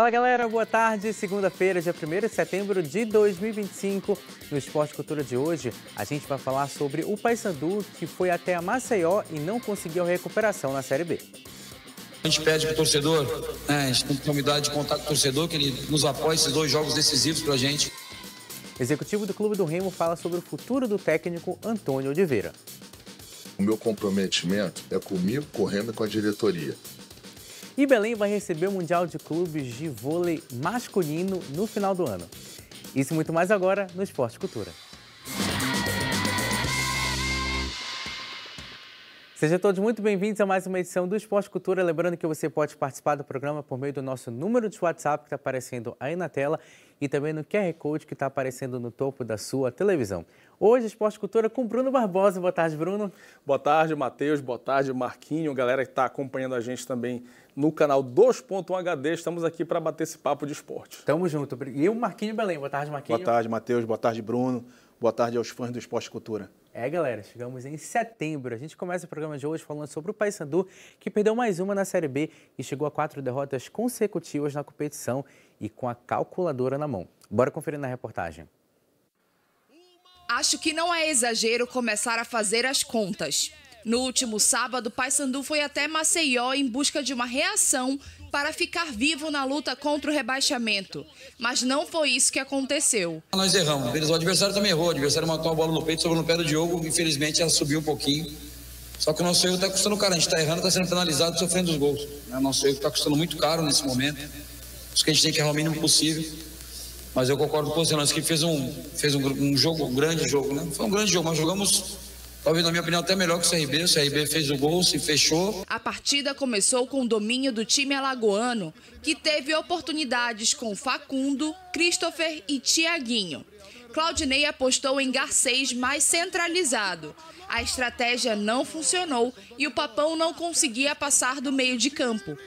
Fala galera, boa tarde. Segunda-feira, dia 1º de setembro de 2025. No Esporte Cultura de hoje, a gente vai falar sobre o Paysandu, que foi até a Maceió e não conseguiu recuperação na Série B. A gente pede para o torcedor, a gente tem a humildade de contar com o torcedor, que ele nos apoie esses 2 jogos decisivos para a gente. Executivo do Clube do Remo fala sobre o futuro do técnico Antônio Oliveira. O meu comprometimento é comigo, correndo com a diretoria. E Belém vai receber o Mundial de Clubes de Vôlei Masculino no final do ano. Isso e muito mais agora no Esporte Cultura. Sejam todos muito bem-vindos a mais uma edição do Esporte Cultura. Lembrando que você pode participar do programa por meio do nosso número de WhatsApp que está aparecendo aí na tela e também no QR Code que está aparecendo no topo da sua televisão. Hoje, Esporte Cultura com Bruno Barbosa. Boa tarde, Bruno. Boa tarde, Matheus. Boa tarde, Marquinho. Galera que está acompanhando a gente também no canal 2.1 HD. Estamos aqui para bater esse papo de esporte. Tamo junto. E o Marquinho Belém. Boa tarde, Marquinho. Boa tarde, Matheus. Boa tarde, Bruno. Boa tarde aos fãs do Esporte Cultura. Galera, chegamos em setembro. A gente começa o programa de hoje falando sobre o Paysandu, que perdeu mais uma na Série B e chegou a 4 derrotas consecutivas na competição e com a calculadora na mão. Bora conferir na reportagem. Acho que não é exagero começar a fazer as contas. No último sábado, o Paysandu foi até Maceió em busca de uma reação para ficar vivo na luta contra o rebaixamento. Mas não foi isso que aconteceu. Nós erramos, o adversário também errou, o adversário matou a bola no peito, sobrou no pé do Diogo, infelizmente ela subiu um pouquinho. Só que o nosso erro está custando caro, a gente está errando, está sendo penalizado, sofrendo os gols. O nosso erro está custando muito caro nesse momento, por isso que a gente tem que errar o mínimo possível. Mas eu concordo com você, nós que fez um jogo, um grande jogo, né? Foi um grande jogo, mas jogamos, talvez na minha opinião, até melhor que o CRB. O CRB fez o gol, se fechou. A partida começou com o domínio do time alagoano, que teve oportunidades com Facundo, Christopher e Tiaguinho. Claudinei apostou em Garcês mais centralizado. A estratégia não funcionou e o Papão não conseguia passar do meio de campo.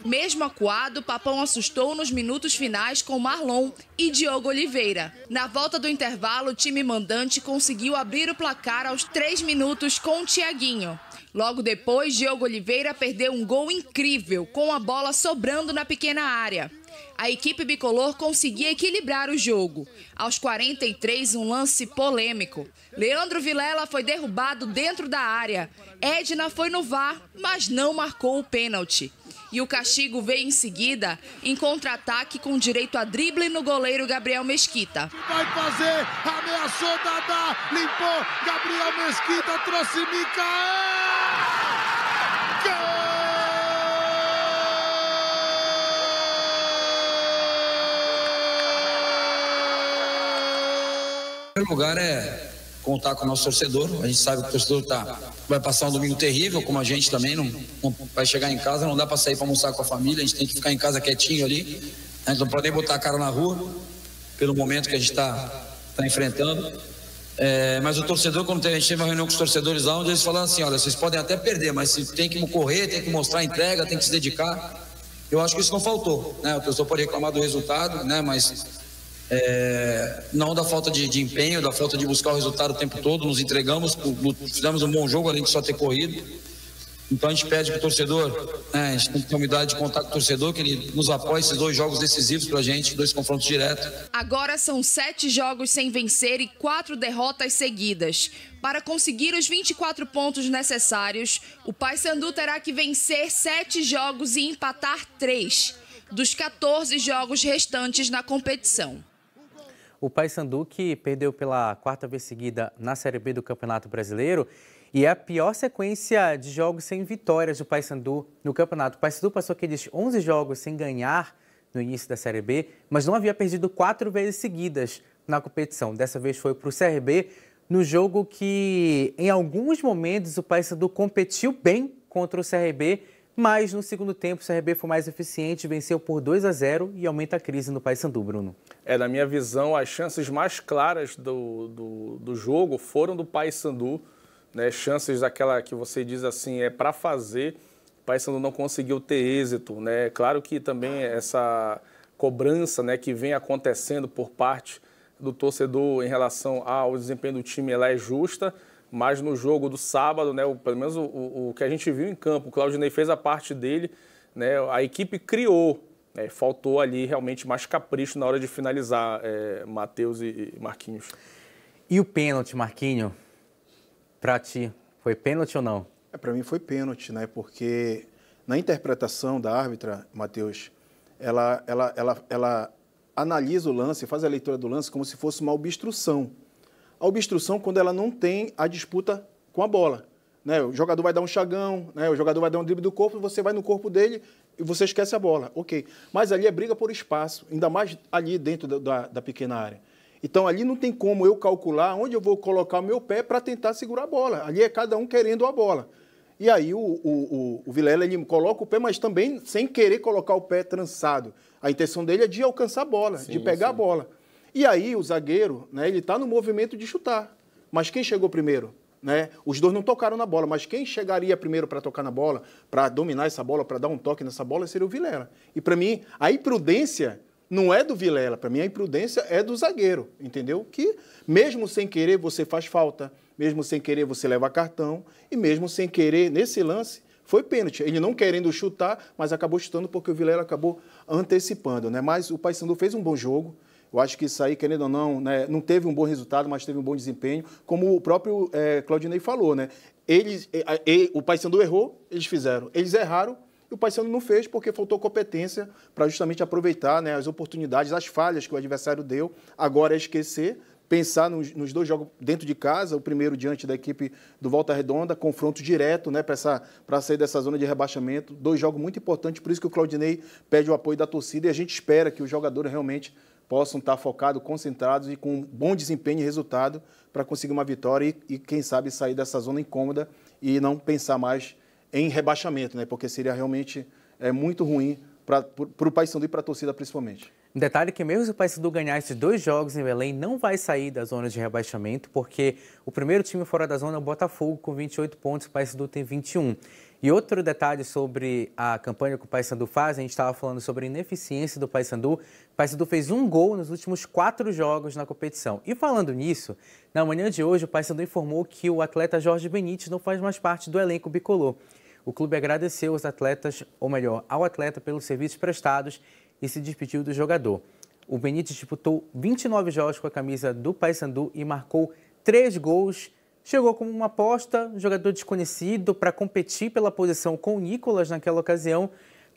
Mesmo acuado, Papão assustou nos minutos finais com Marlon e Diogo Oliveira. Na volta do intervalo, o time mandante conseguiu abrir o placar aos 3 minutos com Tiaguinho. Logo depois, Diogo Oliveira perdeu um gol incrível, com a bola sobrando na pequena área. A equipe bicolor conseguia equilibrar o jogo. Aos 43, um lance polêmico. Leandro Vilela foi derrubado dentro da área. Edna foi no VAR, mas não marcou o pênalti. E o castigo veio em seguida, em contra-ataque com direito a drible no goleiro Gabriel Mesquita. Vai fazer, ameaçou Dadá, limpou, Gabriel Mesquita trouxe Micael! Gol! Em primeiro lugar é contar com o nosso torcedor. A gente sabe que o torcedor vai passar um domingo terrível, como a gente também, não vai chegar em casa, não dá para sair para almoçar com a família, a gente tem que ficar em casa quietinho ali, a gente não pode nem botar a cara na rua, pelo momento que a gente está enfrentando. Mas o torcedor, quando a gente teve uma reunião com os torcedores lá, onde eles falaram assim, olha, vocês podem até perder, mas se tem que correr, tem que mostrar a entrega, tem que se dedicar. Eu acho que isso não faltou, né? O torcedor pode reclamar do resultado, né? Mas não da falta de empenho, da falta de buscar o resultado o tempo todo. Nos entregamos, fizemos um bom jogo além de só ter corrido. Então a gente pede para o torcedor, a gente tem a humildade de contar com o torcedor, que ele nos apoie esses 2 jogos decisivos para a gente, 2 confrontos diretos. Agora são 7 jogos sem vencer e 4 derrotas seguidas. Para conseguir os 24 pontos necessários, o Paysandu terá que vencer 7 jogos e empatar 3 dos 14 jogos restantes na competição. O Paysandu, que perdeu pela 4ª vez seguida na Série B do Campeonato Brasileiro, e é a pior sequência de jogos sem vitórias do Paysandu no campeonato. O Paysandu passou aqueles 11 jogos sem ganhar no início da Série B, mas não havia perdido 4 vezes seguidas na competição. Dessa vez foi para o CRB, no jogo que, em alguns momentos, o Paysandu competiu bem contra o CRB, mas no segundo tempo o CRB foi mais eficiente, venceu por 2-0 e aumenta a crise no Paysandu, Bruno. Na minha visão, as chances mais claras do jogo foram do Paysandu, né? Chances daquela que você diz assim, para fazer, o Paysandu não conseguiu ter êxito, né? Claro que também essa cobrança, né, que vem acontecendo por parte do torcedor em relação ao desempenho do time, ela é justa, mas no jogo do sábado, né, pelo menos o que a gente viu em campo, o Claudinei fez a parte dele, né, a equipe criou, Faltou ali realmente mais capricho na hora de finalizar, Matheus e Marquinhos. E o pênalti, Marquinho, para ti, foi pênalti ou não? Para mim foi pênalti, né? Porque na interpretação da árbitra, Matheus, ela analisa o lance, faz a leitura do lance como se fosse uma obstrução. A obstrução quando ela não tem a disputa com a bola. Né? O jogador vai dar um chagão, né? O jogador vai dar um drible do corpo, você vai no corpo dele e você esquece a bola. Ok. Mas ali é briga por espaço, ainda mais ali dentro da pequena área. Então, ali não tem como eu calcular onde eu vou colocar o meu pé para tentar segurar a bola. Ali é cada um querendo a bola. E aí o Vilela, ele coloca o pé, mas também sem querer colocar o pé trançado. A intenção dele é de alcançar a bola, de pegar a bola. E aí o zagueiro, né, ele está no movimento de chutar. Mas quem chegou primeiro? Né? Os dois não tocaram na bola, mas quem chegaria primeiro para tocar na bola, para dominar essa bola, para dar um toque nessa bola, seria o Vilela. E para mim, a imprudência não é do Vilela, para mim a imprudência é do zagueiro, entendeu? Que mesmo sem querer você faz falta, mesmo sem querer você leva cartão, e mesmo sem querer, nesse lance, foi pênalti. Ele não querendo chutar, mas acabou chutando porque o Vilela acabou antecipando, né? Mas o Paysandu fez um bom jogo. Eu acho que isso aí, querendo ou não, né, não teve um bom resultado, mas teve um bom desempenho, como o próprio Claudinei falou, né? O Paysandu errou, eles fizeram. Eles erraram, e o Paysandu não fez porque faltou competência para justamente aproveitar, né, as oportunidades, as falhas que o adversário deu. Agora é esquecer, pensar nos dois jogos dentro de casa, o primeiro diante da equipe do Volta Redonda, confronto direto, né, para sair dessa zona de rebaixamento. Dois jogos muito importantes, por isso que o Claudinei pede o apoio da torcida e a gente espera que os jogadores realmente possam estar focados, concentrados e com bom desempenho e resultado para conseguir uma vitória e, quem sabe, sair dessa zona incômoda e não pensar mais em rebaixamento, né? Porque seria realmente muito ruim para o Paysandu e para a torcida principalmente. Um detalhe que mesmo se o Paysandu ganhar esses 2 jogos em Belém, não vai sair da zona de rebaixamento, porque o primeiro time fora da zona é o Botafogo, com 28 pontos, o Paysandu tem 21. E outro detalhe sobre a campanha que o Paysandu faz, a gente estava falando sobre a ineficiência do Paysandu. O Paysandu fez 1 gol nos últimos 4 jogos na competição. E falando nisso, na manhã de hoje, o Paysandu informou que o atleta Jorge Benítez não faz mais parte do elenco bicolor. O clube agradeceu os atletas, ou melhor, ao atleta pelos serviços prestados e se despediu do jogador. O Benítez disputou 29 jogos com a camisa do Paysandu e marcou 3 gols. Chegou como uma aposta, jogador desconhecido, para competir pela posição com o Nicolas naquela ocasião.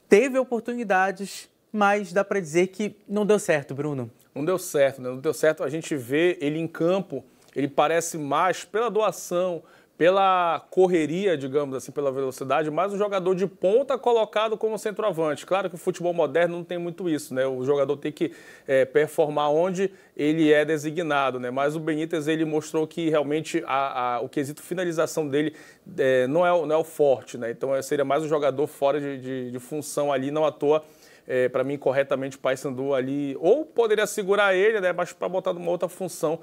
Teve oportunidades, mas dá para dizer que não deu certo, Bruno. Não deu certo, né? Não deu certo. A gente vê ele em campo, ele parece mais pela doação, pela correria, digamos assim, pela velocidade, mas o jogador de ponta colocado como centroavante. Claro que o futebol moderno não tem muito isso, né? O jogador tem que performar onde ele é designado, né? Mas o Benítez, ele mostrou que realmente o quesito finalização dele não é o forte, né? Então seria mais um jogador fora de função ali, não à toa. Para mim, corretamente, o Paysandu ali, ou poderia segurar ele, né? Mas para botar numa outra função.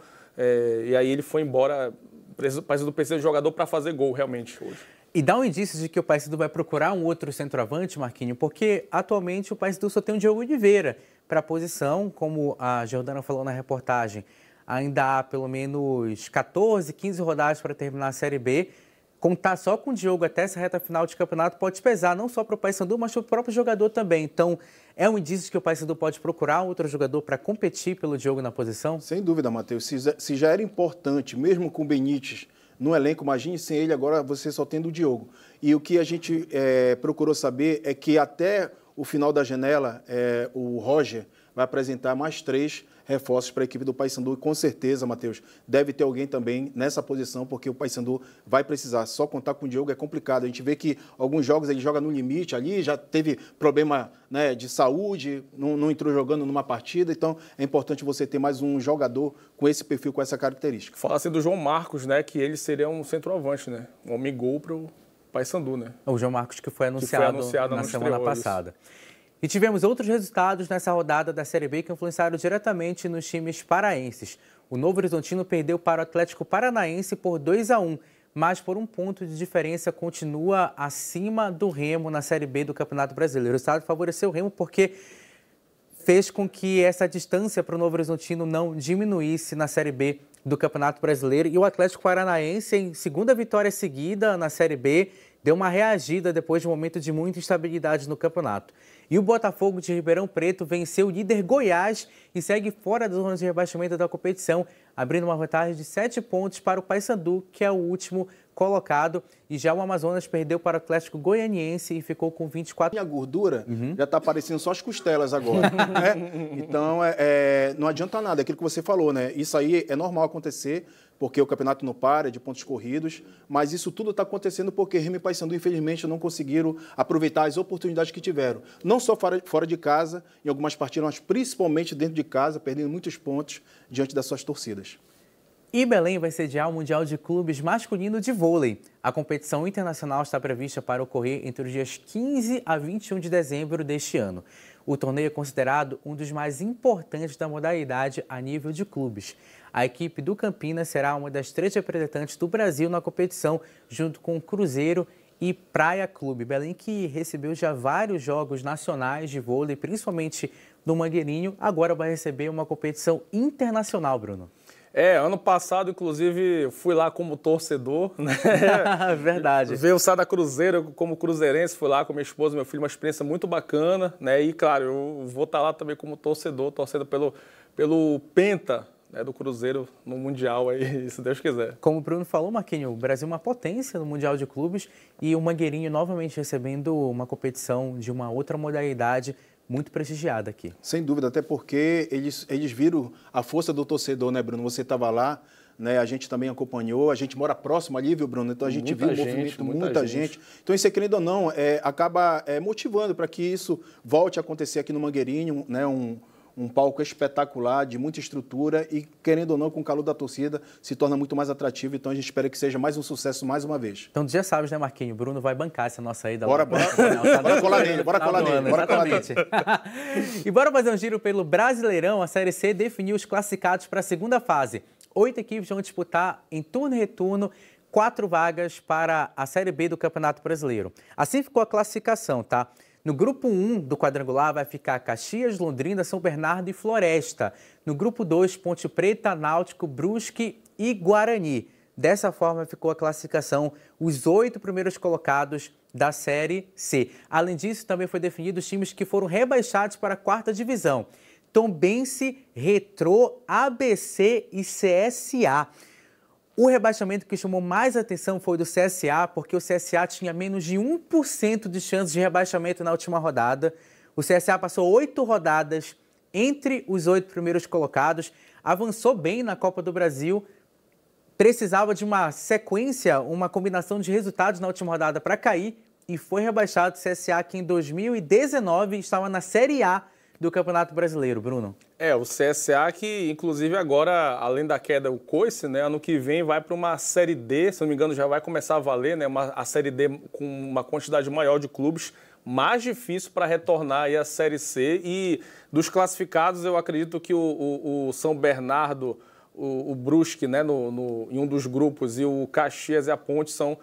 E aí ele foi embora. O Paysandu precisa de jogador para fazer gol, realmente, hoje. E dá um indício de que o Paysandu vai procurar um outro centroavante, Marquinhos, porque atualmente o Paysandu só tem o Diogo Oliveira para a posição, como a Jordana falou na reportagem. Ainda há pelo menos 14, 15 rodadas para terminar a Série B. Contar só com o Diogo até essa reta final de campeonato pode pesar, não só para o Paysandu, mas para o próprio jogador também. Então, é um indício de que o Paysandu pode procurar um outro jogador para competir pelo Diogo na posição? Sem dúvida, Matheus. Se já era importante, mesmo com o Benítez no elenco, imagine sem ele, agora você só tendo o Diogo. E o que a gente procurou saber é que até o final da janela, o Roger vai apresentar mais 3 reforços para a equipe do Paysandu e com certeza, Matheus, deve ter alguém também nessa posição, porque o Paysandu vai precisar. Só contar com o Diogo é complicado. A gente vê que alguns jogos ele joga no limite ali, já teve problema, né, de saúde, não entrou jogando numa partida, então é importante você ter mais um jogador com esse perfil, com essa característica. Fala assim do João Marcos, né, que ele seria um centroavante, né, um homem gol para o Paysandu, né. O João Marcos que foi anunciado na semana passada. E tivemos outros resultados nessa rodada da Série B que influenciaram diretamente nos times paraenses. O Novo Horizontino perdeu para o Atlético Paranaense por 2-1, mas por 1 ponto de diferença continua acima do Remo na Série B do Campeonato Brasileiro. O resultado favoreceu o Remo porque fez com que essa distância para o Novo Horizontino não diminuísse na Série B do Campeonato Brasileiro. E o Atlético Paranaense, em segunda vitória seguida na Série B, deu uma reagida depois de um momento de muita instabilidade no campeonato. E o Botafogo de Ribeirão Preto venceu o líder Goiás e segue fora da zona de rebaixamento da competição, abrindo uma vantagem de 7 pontos para o Paysandu, que é o último colocado. E já o Amazonas perdeu para o Atlético Goianiense e ficou com 24. A gordura já está aparecendo só as costelas agora, né? Então, não adianta nada, aquilo que você falou, né? Isso aí é normal acontecer, porque o campeonato não para, de pontos corridos, mas isso tudo está acontecendo porque Remo e Paysandu, infelizmente, não conseguiram aproveitar as oportunidades que tiveram. Não só fora de casa, em algumas partidas, mas principalmente dentro de casa, perdendo muitos pontos diante das suas torcidas. E Belém vai sediar o Mundial de Clubes Masculino de Vôlei. A competição internacional está prevista para ocorrer entre os dias 15 a 21 de dezembro deste ano. O torneio é considerado um dos mais importantes da modalidade a nível de clubes. A equipe do Campinas será uma das 3 representantes do Brasil na competição, junto com o Cruzeiro e Praia Clube. Belém, que recebeu já vários jogos nacionais de vôlei, principalmente no Mangueirinho, agora vai receber uma competição internacional, Bruno. Ano passado, inclusive, fui lá como torcedor, né? Verdade. Veio o Sada Cruzeiro como cruzeirense, fui lá com minha esposa e meu filho, uma experiência muito bacana, né? E, claro, eu vou estar lá também como torcedor, torcendo pelo Penta, né, do Cruzeiro no Mundial, aí, se Deus quiser. Como o Bruno falou, Marquinhos, o Brasil é uma potência no Mundial de Clubes e o Mangueirinho novamente recebendo uma competição de uma outra modalidade muito prestigiada aqui. Sem dúvida, até porque eles viram a força do torcedor, né, Bruno? Você estava lá, né? A gente também acompanhou, a gente mora próximo ali, viu, Bruno? Então a gente viu o movimento, muita gente. Então isso, querendo ou não, acaba motivando para que isso volte a acontecer aqui no Mangueirinho, né? Um palco espetacular, de muita estrutura e, querendo ou não, com o calor da torcida, se torna muito mais atrativo. Então, a gente espera que seja mais um sucesso mais uma vez. Então, tu já sabes, né, Marquinhos? O Bruno vai bancar essa nossa ida. Bora colar nele, bora colar nele. Exatamente. E bora fazer um giro pelo Brasileirão. A Série C definiu os classificados para a segunda fase. 8 equipes vão disputar em turno e retorno 4 vagas para a Série B do Campeonato Brasileiro. Assim ficou a classificação, tá? No grupo 1 do quadrangular vai ficar Caxias, Londrina, São Bernardo e Floresta. No grupo 2, Ponte Preta, Náutico, Brusque e Guarani. Dessa forma ficou a classificação, os 8 primeiros colocados da Série C. Além disso, também foi definido os times que foram rebaixados para a 4ª divisão. Tombense, Retrô, ABC e CSA. O rebaixamento que chamou mais atenção foi do CSA, porque o CSA tinha menos de 1% de chance de rebaixamento na última rodada. O CSA passou 8 rodadas entre os 8 primeiros colocados, avançou bem na Copa do Brasil, precisava de uma sequência, uma combinação de resultados na última rodada para cair e foi rebaixado. O CSA, que em 2019 estava na Série A do Campeonato Brasileiro, Bruno. O CSA que, inclusive, agora, além da queda, o coice, né, ano que vem vai para uma Série D, se não me engano, já vai começar a valer, né, a Série D com uma quantidade maior de clubes, mais difícil para retornar aí a Série C. E dos classificados, eu acredito que o São Bernardo, o Brusque, né, em um dos grupos, e o Caxias e a Ponte são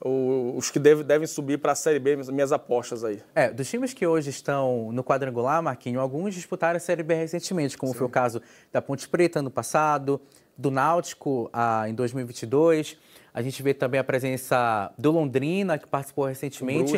os que devem subir para a Série B, minhas apostas aí. Dos times que hoje estão no quadrangular, Marquinhos, alguns disputaram a Série B recentemente, como foi o caso da Ponte Preta ano passado, do Náutico em 2022. A gente vê também a presença do Londrina, que participou recentemente,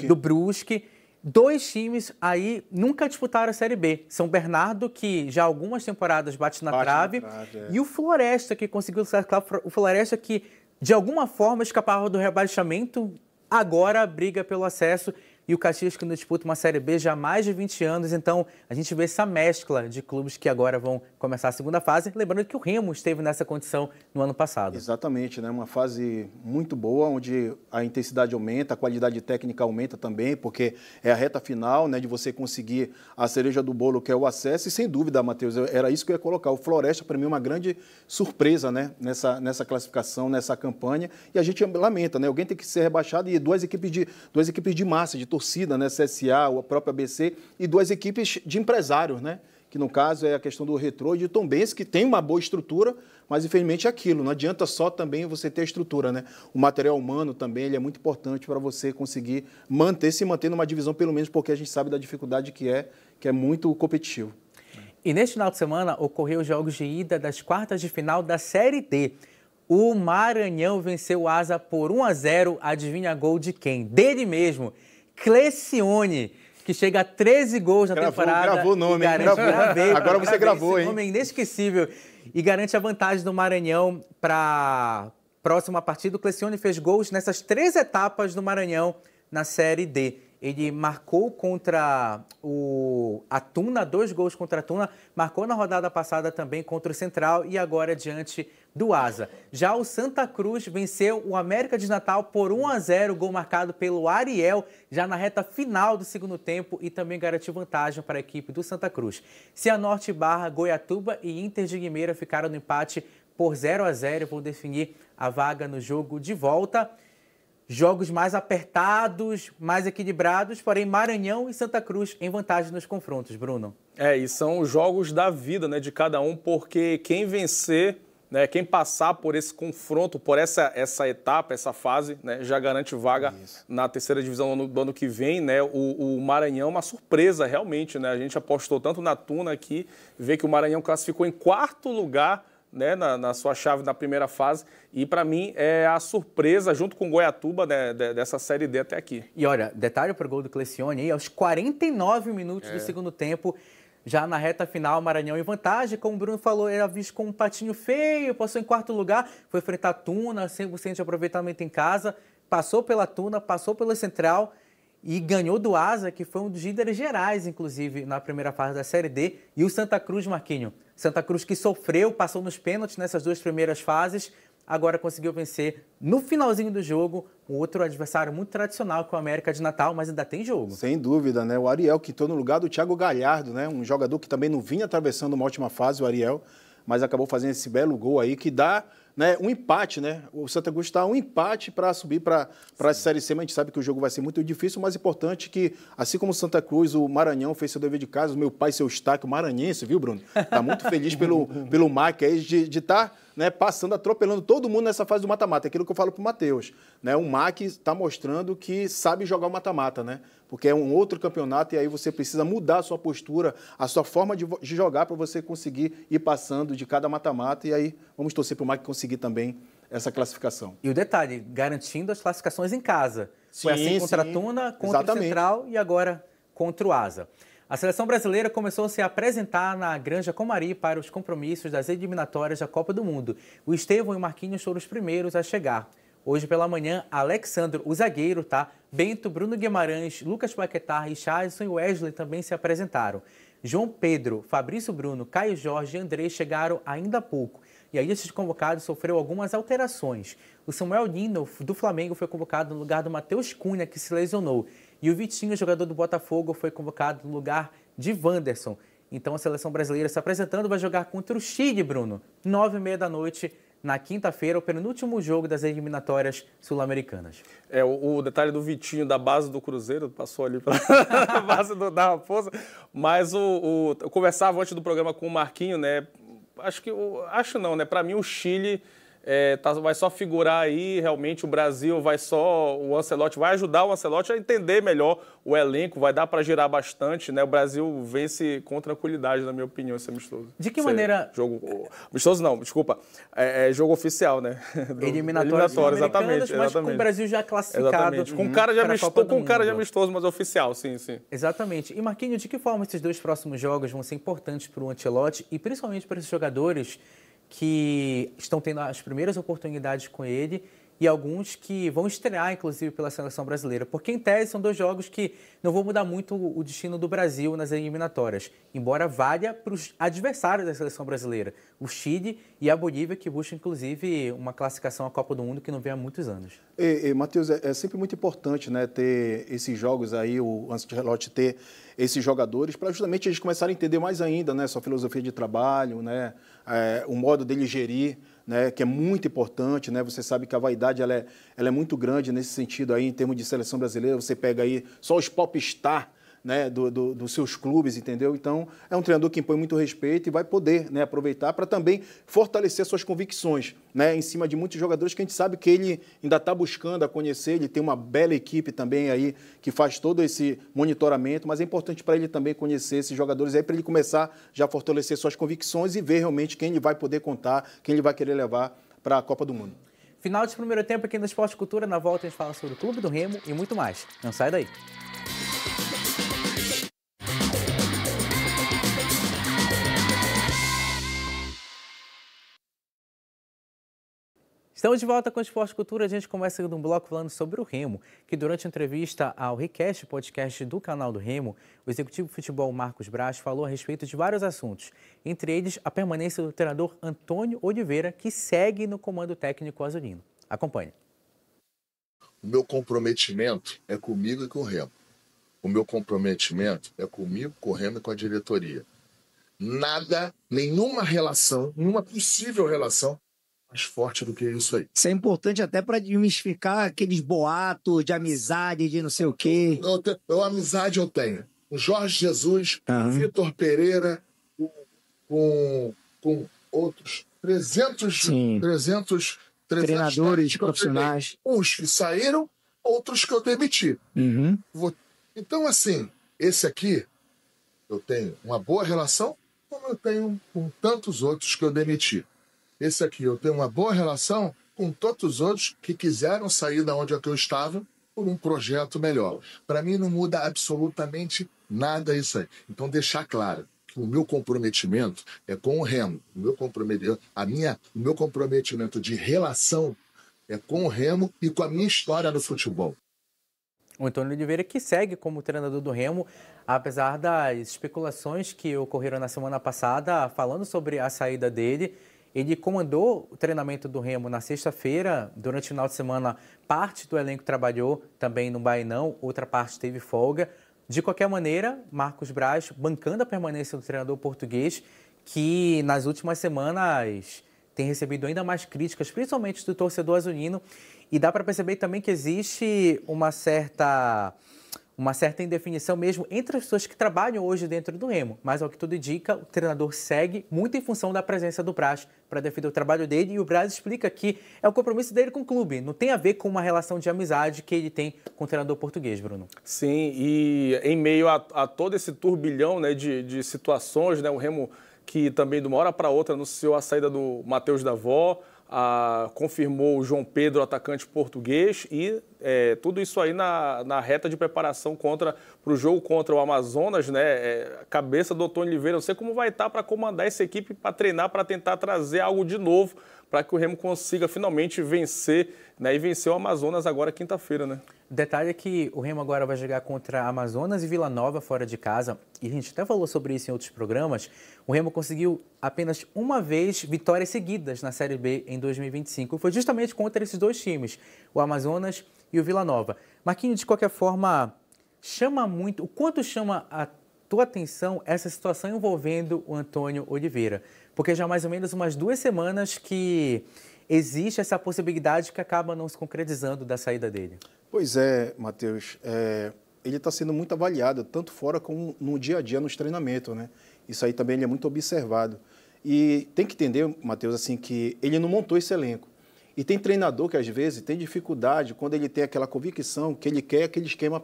do Brusque. 2 times aí nunca disputaram a Série B. São Bernardo, que já há algumas temporadas bate na trave, e o Floresta, que conseguiu classificar. O Floresta que de alguma forma escapava do rebaixamento, agora briga pelo acesso. E o Caxias, que não disputa uma Série B já há mais de 20 anos. Então, a gente vê essa mescla de clubes que agora vão começar a segunda fase. Lembrando que o Remo esteve nessa condição no ano passado. Exatamente, né? Uma fase muito boa, onde a intensidade aumenta, a qualidade técnica aumenta também, porque é a reta final, né, de você conseguir a cereja do bolo, que é o acesso. E, sem dúvida, Matheus, era isso que eu ia colocar. O Floresta, para mim, é uma grande surpresa, né, nessa classificação, nessa campanha. E a gente lamenta, né? Alguém tem que ser rebaixado e duas equipes de massa, de torcida, né, CSA, o próprio ABC, e 2 equipes de empresários, né, que no caso é a questão do Retrô e de Tombense, que tem uma boa estrutura, mas infelizmente é aquilo, não adianta só também você ter a estrutura, né? O material humano também ele é muito importante para você conseguir se manter numa divisão, pelo menos porque a gente sabe da dificuldade que é muito competitivo. E neste final de semana ocorreu os jogos de ida das quartas de final da Série D. O Maranhão venceu o Asa por 1-0, adivinha gol de quem? Dele mesmo, Clecione. que chega a 13 gols na temporada. Gravou o nome, hein? Agora você gravou, hein? Esse nome é inesquecível. E garante a vantagem do Maranhão para a próxima partida. O Clecione fez gols nessas 3 etapas do Maranhão na Série D. Ele marcou contra a Tuna, 2 gols contra a Tuna, marcou na rodada passada também contra o Central e agora diante do Asa. Já o Santa Cruz venceu o América de Natal por 1-0, gol marcado pelo Ariel, já na reta final do segundo tempo e também garantiu vantagem para a equipe do Santa Cruz. Cianorte Barra, Goiatuba e Inter de Limeira ficaram no empate por 0-0 e vão definir a vaga no jogo de volta. Jogos mais apertados, mais equilibrados, porém Maranhão e Santa Cruz em vantagem nos confrontos, Bruno. E são os jogos da vida, né, de cada um, porque quem vencer, né, quem passar por esse confronto, por essa etapa, essa fase, né, já garante vaga na terceira divisão do ano que vem, né? O Maranhão é uma surpresa, realmente, né? A gente apostou tanto na Tuna aqui, vê que o Maranhão classificou em 4º lugar, né, na sua chave na primeira fase, e para mim é a surpresa junto com o Goiatuba, né, dessa Série D até aqui. E olha, detalhe para o gol do Clecione aí, aos 49 minutos do segundo tempo, já na reta final, o Maranhão em vantagem, como o Bruno falou, era visto com um patinho feio, passou em 4º lugar, foi enfrentar a Tuna, 100% de aproveitamento em casa, passou pela Tuna, passou pela Central e ganhou do Asa, que foi um dos líderes gerais, inclusive, na primeira fase da Série D, e o Santa Cruz, Marquinho. Santa Cruz que sofreu, passou nos pênaltis nessas 2 primeiras fases, agora conseguiu vencer no finalzinho do jogo um outro adversário muito tradicional que é o América de Natal, mas ainda tem jogo. Sem dúvida, né? O Ariel que entrou no lugar do Thiago Galhardo, né? Um jogador que também não vinha atravessando uma ótima fase, o Ariel, mas acabou fazendo esse belo gol aí que dá, né, um empate, né? O Santa Cruz está um empate para subir para a Série C, mas a gente sabe que o jogo vai ser muito difícil, mas importante que, assim como o Santa Cruz, o Maranhão fez seu dever de casa, o meu pai, seu Eustáquio, maranhense, viu, Bruno? Está muito feliz pelo Mac aí de estar, né, passando, atropelando todo mundo nessa fase do mata-mata. Aquilo que eu falo para o Matheus, né? O Mac está mostrando que sabe jogar o mata-mata, né? Porque é um outro campeonato e aí você precisa mudar a sua postura, a sua forma de jogar para você conseguir ir passando de cada mata-mata e aí vamos torcer para o Mac conseguir também essa classificação. E o detalhe, garantindo as classificações em casa. Foi assim contra a Tuna, contra o Central e agora contra o Asa. A seleção brasileira começou a se apresentar na Granja Comari para os compromissos das eliminatórias da Copa do Mundo. O Estevão e o Marquinhos foram os primeiros a chegar. Hoje pela manhã, Alexandro, o zagueiro, Bento, Bruno Guimarães, Lucas Paquetá, Richardson e Wesley também se apresentaram. João Pedro, Fabrício Bruno, Caio Jorge e André chegaram ainda há pouco. E aí esses convocados sofreram algumas alterações. O Samuel Nino, do Flamengo, foi convocado no lugar do Matheus Cunha, que se lesionou. E o Vitinho, jogador do Botafogo, foi convocado no lugar de Wanderson. Então a seleção brasileira se apresentando vai jogar contra o Chile, Bruno, 9h30 da noite, na quinta-feira, o penúltimo jogo das eliminatórias sul-americanas. O detalhe do Vitinho, da base do Cruzeiro, passou ali pela base da Raposa, mas eu conversava antes do programa com o Marquinho, né? Acho não, né? Para mim o Chile vai só figurar aí, realmente o Brasil o Ancelotti vai ajudar o Ancelotti a entender melhor o elenco, vai dar para girar bastante, né? O Brasil vence com tranquilidade, na minha opinião, esse amistoso. De que maneira? Amistoso não, desculpa, jogo oficial, né? Eliminatórias, exatamente. Mas com o Brasil já classificado. Exatamente. Com cara de amistoso, mas oficial, sim. Exatamente. E Marquinhos, de que forma esses 2 próximos jogos vão ser importantes para o Ancelotti e principalmente para esses jogadores que estão tendo as primeiras oportunidades com ele e alguns que vão estrear, inclusive, pela seleção brasileira? Porque, em tese, são 2 jogos que não vão mudar muito o destino do Brasil nas eliminatórias, embora valha para os adversários da seleção brasileira, o Chile e a Bolívia, que buscam, inclusive, uma classificação à Copa do Mundo que não vem há muitos anos. Matheus, é sempre muito importante, né, ter esses jogos aí, o Ancelotti ter esses jogadores, para justamente eles começarem a entender mais ainda, né, sua filosofia de trabalho, né, o modo dele gerir, né, que é muito importante, né? Você sabe que a vaidade ela é muito grande nesse sentido aí, em termos de seleção brasileira. Você pega aí só os popstar, né, dos seus clubes, entendeu? Então, é um treinador que impõe muito respeito e vai poder, né, aproveitar para também fortalecer suas convicções, né, em cima de muitos jogadores que a gente sabe que ele ainda está buscando a conhecer. Ele tem uma bela equipe também aí que faz todo esse monitoramento, mas é importante para ele também conhecer esses jogadores aí, para ele começar já a fortalecer suas convicções e ver realmente quem ele vai poder contar, quem ele vai querer levar para a Copa do Mundo. Final de primeiro tempo aqui no Esporte Cultura. Na volta a gente fala sobre o Clube do Remo e muito mais. Não sai daí. Estamos de volta com o Esporte Cultura. A gente começa no bloco falando sobre o Remo, que durante a entrevista ao Recast, podcast do canal do Remo, o executivo de futebol Marcos Braz falou a respeito de vários assuntos, entre eles a permanência do treinador Antônio Oliveira, que segue no comando técnico azulino. Acompanhe. O meu comprometimento é comigo e com o Remo. O meu comprometimento é comigo, com o Remo e com a diretoria. Nada, nenhuma relação, nenhuma possível relação mais forte do que isso aí. Isso é importante até para desmistificar aqueles boatos de amizade, de não sei o quê. Amizade eu tenho. O Jorge Jesus, Vitor Pereira, com outros 300 treinadores profissionais. Uns que saíram, outros que eu demiti. Então, assim, esse aqui, eu tenho uma boa relação, como eu tenho com tantos outros que eu demiti. Esse aqui, eu tenho uma boa relação com todos os outros que quiseram sair da onde eu estava por um projeto melhor. Para mim, não muda absolutamente nada isso aí. Então, deixar claro que o meu comprometimento é com o Remo. O meu comprometimento de relação é com o Remo e com a minha história no futebol. O Antônio Oliveira, que segue como treinador do Remo, apesar das especulações que ocorreram na semana passada, falando sobre a saída dele. Ele comandou o treinamento do Remo na sexta-feira. Durante o final de semana, parte do elenco trabalhou também no Bainão, outra parte teve folga. De qualquer maneira, Marcos Braz bancando a permanência do treinador português, que nas últimas semanas tem recebido ainda mais críticas, principalmente do torcedor azulino. E dá para perceber também que existe uma certa indefinição mesmo entre as pessoas que trabalham hoje dentro do Remo. Mas, ao que tudo indica, o treinador segue muito em função da presença do Braz para defender o trabalho dele. E o Braz explica que é o compromisso dele com o clube. Não tem a ver com uma relação de amizade que ele tem com o treinador português, Bruno. Sim, e em meio a todo esse turbilhão, né, de situações, né, o Remo que também de uma hora para outra anunciou a saída do Matheus Davó, confirmou o João Pedro, atacante português, e tudo isso aí na reta de preparação para o jogo contra o Amazonas, né? A cabeça do Antônio Oliveira, não sei como vai estar para comandar essa equipe, para treinar, para tentar trazer algo de novo, para que o Remo consiga finalmente vencer, né? E vencer o Amazonas agora quinta-feira, né? O detalhe é que o Remo agora vai jogar contra Amazonas e Vila Nova fora de casa. E a gente até falou sobre isso em outros programas. O Remo conseguiu apenas uma vez vitórias seguidas na Série B em 2025. Foi justamente contra esses dois times, o Amazonas e o Vila Nova. Marquinhos, de qualquer forma, chama muito... O quanto chama a tua atenção essa situação envolvendo o Antônio Oliveira? Porque já há mais ou menos umas 2 semanas que existe essa possibilidade que acaba não se concretizando da saída dele. Pois é, Matheus. Ele está sendo muito avaliado, tanto fora como no dia a dia, nos treinamentos, né? Isso aí também ele é muito observado. E tem que entender, Matheus, assim, que ele não montou esse elenco. E tem treinador que, às vezes, tem dificuldade quando ele tem aquela convicção que ele quer aquele esquema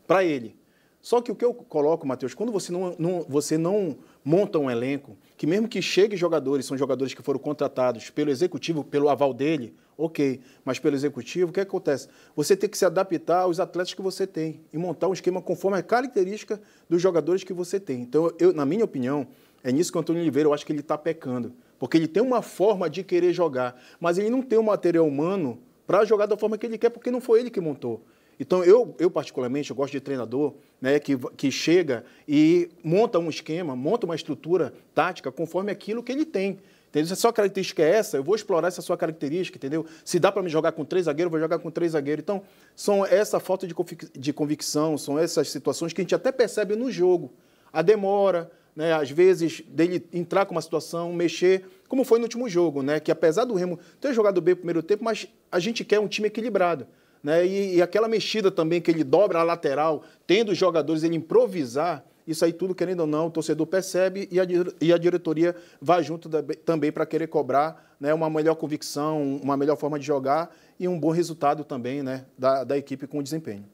para ele. Só que o que eu coloco, Matheus, quando você não monta um elenco, que mesmo que chegue jogadores, são jogadores que foram contratados pelo executivo, pelo aval dele, ok, mas pelo executivo, o que acontece? Você tem que se adaptar aos atletas que você tem e montar um esquema conforme a característica dos jogadores que você tem. Então, na minha opinião, é nisso que o Antônio Oliveira, eu acho que ele está pecando, porque ele tem uma forma de querer jogar, mas ele não tem o material humano para jogar da forma que ele quer, porque não foi ele que montou. Então, eu particularmente, eu gosto de treinador, né, que chega e monta um esquema, monta uma estrutura tática conforme aquilo que ele tem. Entendeu? Se a sua característica é essa, eu vou explorar essa sua característica, entendeu? Se dá para me jogar com 3 zagueiros, eu vou jogar com 3 zagueiros. Então, são essa falta de convicção, são essas situações que a gente até percebe no jogo. A demora, né, às vezes, dele entrar com uma situação, mexer, como foi no último jogo, né, que apesar do Remo ter jogado bem no primeiro tempo, mas a gente quer um time equilibrado. Né? E aquela mexida também que ele dobra a lateral, tendo os jogadores, ele improvisar, isso aí tudo, querendo ou não, o torcedor percebe e a diretoria vai junto também para querer cobrar, né, uma melhor convicção, uma melhor forma de jogar e um bom resultado também, né, da equipe com desempenho.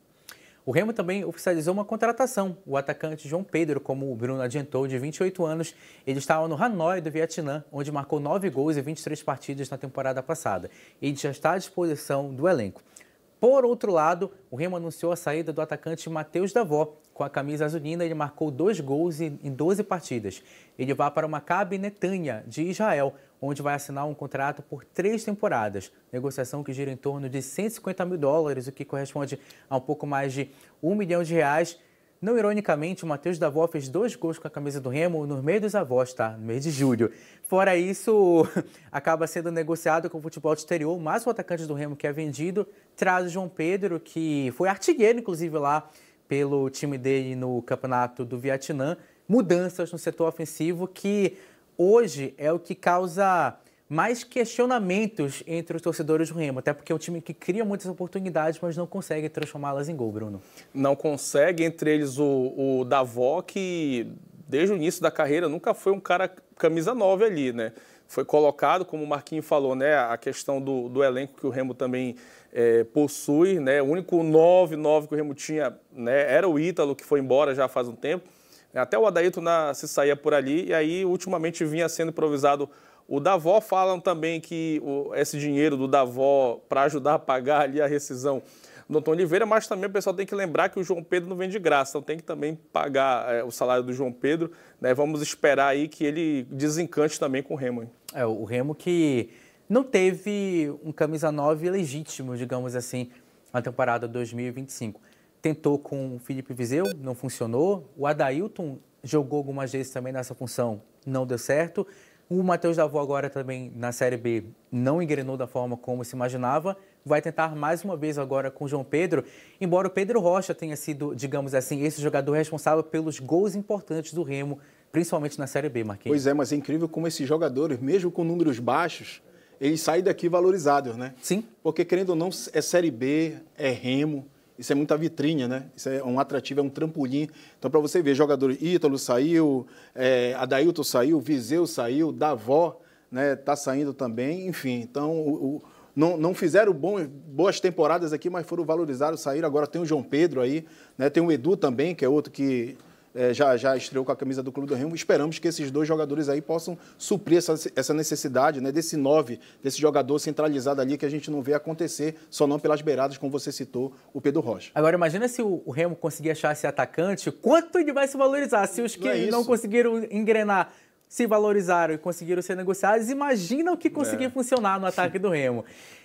O Remo também oficializou uma contratação. O atacante João Pedro, como o Bruno adiantou, de 28 anos, ele estava no Hanoi do Vietnã, onde marcou 9 gols em 23 partidas na temporada passada. Ele já está à disposição do elenco. Por outro lado, o Remo anunciou a saída do atacante Matheus Davó. Com a camisa azulina, ele marcou 2 gols em 12 partidas. Ele vai para o Maccabi Netanya, de Israel, onde vai assinar um contrato por 3 temporadas. Negociação que gira em torno de 150 mil dólares, o que corresponde a um pouco mais de R$1 milhão. Não ironicamente, o Matheus Davó fez 2 gols com a camisa do Remo no mês dos avós, tá? No mês de julho. Fora isso, acaba sendo negociado com o futebol exterior, mas o atacante do Remo que é vendido traz o João Pedro, que foi artilheiro, inclusive, lá pelo time dele no Campeonato do Vietnã. Mudanças no setor ofensivo que hoje é o que causa mais questionamentos entre os torcedores do Remo, até porque é um time que cria muitas oportunidades, mas não consegue transformá-las em gol, Bruno. Não consegue, entre eles o Davó, que desde o início da carreira nunca foi um cara camisa 9 ali, né? Foi colocado, como o Marquinhos falou, né? A questão do elenco que o Remo também possui, né? O único 9 que o Remo tinha, né, era o Ítalo, que foi embora já faz um tempo. Até o Adailton se saía por ali, e aí ultimamente vinha sendo improvisado o Davó. Falam também que esse dinheiro do Davó para ajudar a pagar ali a rescisão do Antônio Oliveira, mas também o pessoal tem que lembrar que o João Pedro não vem de graça, então tem que também pagar o salário do João Pedro, né? Vamos esperar aí que ele desencante também com o Remo. Hein? O Remo que não teve um camisa 9 legítimo, digamos assim, na temporada 2025. Tentou com o Felipe Viseu, não funcionou. O Adailton jogou algumas vezes também nessa função, não deu certo. O Matheus Davó agora também na Série B não engrenou da forma como se imaginava. Vai tentar mais uma vez agora com o João Pedro, embora o Pedro Rocha tenha sido, digamos assim, esse jogador responsável pelos gols importantes do Remo, principalmente na Série B, Marquinhos. Pois é, mas é incrível como esses jogadores, mesmo com números baixos, eles saem daqui valorizados, né? Sim. Porque, querendo ou não, é Série B, é Remo. Isso é muita vitrine, né? Isso é um atrativo, é um trampolim. Então, para você ver, jogador Ítalo saiu, Adailton saiu, Viseu saiu, Davó, né, tá saindo também, enfim. Então, não fizeram boas temporadas aqui, mas foram valorizados, saíram. Agora tem o João Pedro aí, né? Tem o Edu também, que é outro que já estreou com a camisa do Clube do Remo. Esperamos que esses 2 jogadores aí possam suprir essa necessidade, né, desse 9, desse jogador centralizado ali que a gente não vê acontecer, só não pelas beiradas, como você citou, o Pedro Rocha. Agora, imagina se o Remo conseguir achar esse atacante, quanto ele vai se valorizar. Se os que não conseguiram engrenar se valorizaram e conseguiram ser negociados, imagina o que conseguir funcionar no ataque do Remo.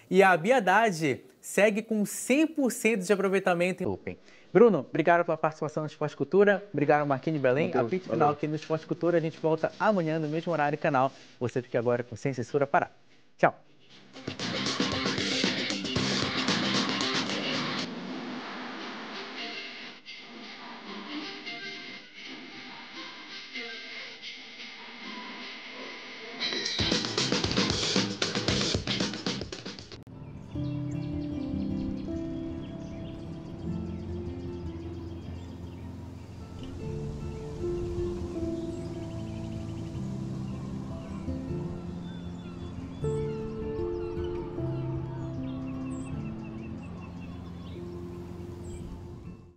E a Bia Haddad segue com 100% de aproveitamento em Open. Bruno, obrigado pela participação no Esporte Cultura. Obrigado, Marquinhos de Belém. Apito final aqui no Esporte Cultura. A gente volta amanhã no mesmo horário e canal. Você fica agora com Sem Censura Pará. Tchau.